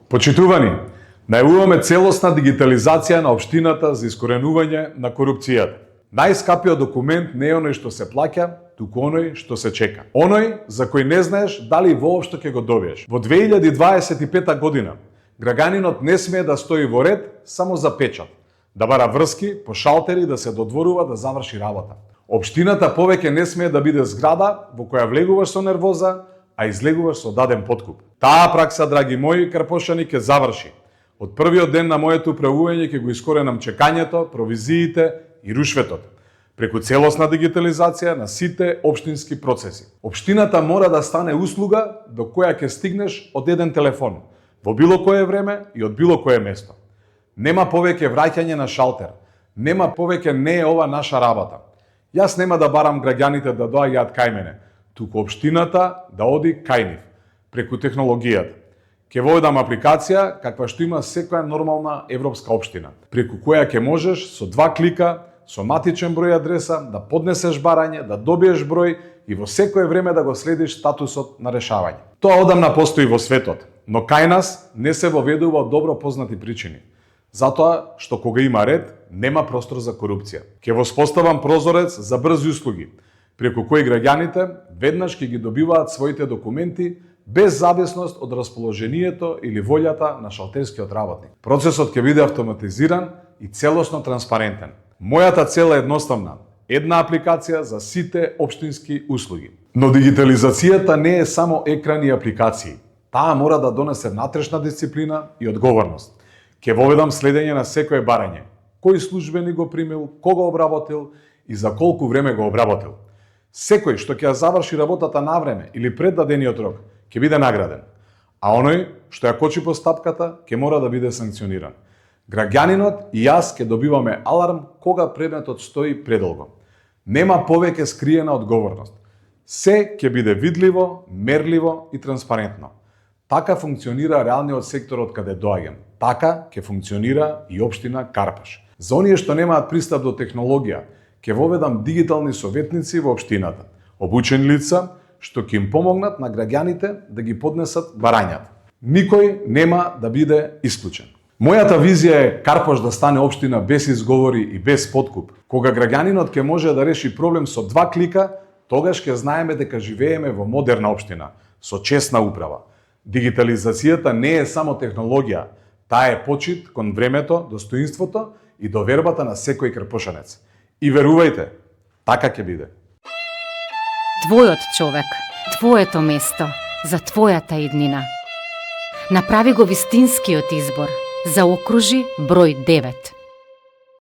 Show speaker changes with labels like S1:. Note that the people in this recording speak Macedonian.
S1: Почитувани, најавуваме целосна дигитализација на општината за искоренување на корупцијата. Најскапиот документ не е оној што се плаќа, туку оној што се чека. Оној за кој не знаеш дали воопшто ќе го добиеш. Во 2025 година граѓанинот не смее да стои во ред само за печат, да бара врски по шалтери, да се додворува да заврши работа. Општината повеќе не смее да биде зграда во која влегуваш со нервоза, а излегуваш со даден подкуп. Таа пракса, драги мои карпошани, ќе заврши. Од првиот ден на моето управување ќе го искоренам чекањето, провизиите и рушветот, преку целосна дигитализација на сите општински процеси. Општината мора да стане услуга до која ќе стигнеш од еден телефон, во било кое време и од било кое место. Нема повеќе враќање на шалтер, нема повеќе не е ова наша работа. Јас нема да барам граѓаните да доаѓаат кај мене, туку општината да оди кај нив, преку технологијата. Ќе воведам апликација каква што има секоја нормална европска општина, преку која ќе можеш со 2 клика, со матичен број адреса, да поднесеш барање, да добиеш број и во секое време да го следиш статусот на решавање. Тоа одамна постои во светот, но кај нас не се воведува од добро познати причини. Затоа што кога има ред, нема простор за корупција. Ќе воспоставам прозорец за брзи услуги, преку кои граѓаните веднаш ќе ги добиваат своите документи без зависност од расположението или волјата на шалтерскиот работник. Процесот ќе биде автоматизиран и целосно транспарентен. Мојата цел е едноставна: една апликација за сите општински услуги. Но дигитализацијата не е само екрани и апликации. Таа мора да донесе натрешна дисциплина и одговорност. Ќе воведам следење на секое барање. Кој службеник го примил, кого обработил и за колку време го обработил. Секој што ќе заврши работата на време или пред дадениот рок ќе биде награден, а оној што ја кочи постапката ќе мора да биде санкциониран. Граѓанинот и јас ќе добиваме аларм кога предметот стои предолго. Нема повеќе скриена одговорност. Се ќе биде видливо, мерливо и транспарентно. Така функционира реалниот сектор од каде доаѓам. Така ќе функционира и општина Карпаш. За оние што немаат пристап до технологија, ќе воведам дигитални советници во општината, обучени лица што ќе им помогнат на граѓаните да ги поднесат барањата. Никој нема да биде исклучен. Мојата визија е Карпаш да стане општина без изговори и без подкуп. Кога граѓанинот ќе може да реши проблем со 2 клика, тогаш ќе знаеме дека живееме во модерна општина, со честна управа. Дигитализацијата не е само технологија, таа е почит кон времето, достоинството и довербата на секој карпошанец. И верувајте, така ќе биде.
S2: Твојот човек, твоето место, за твојата иднина. Направи го вистинскиот избор. Заокружи број 9.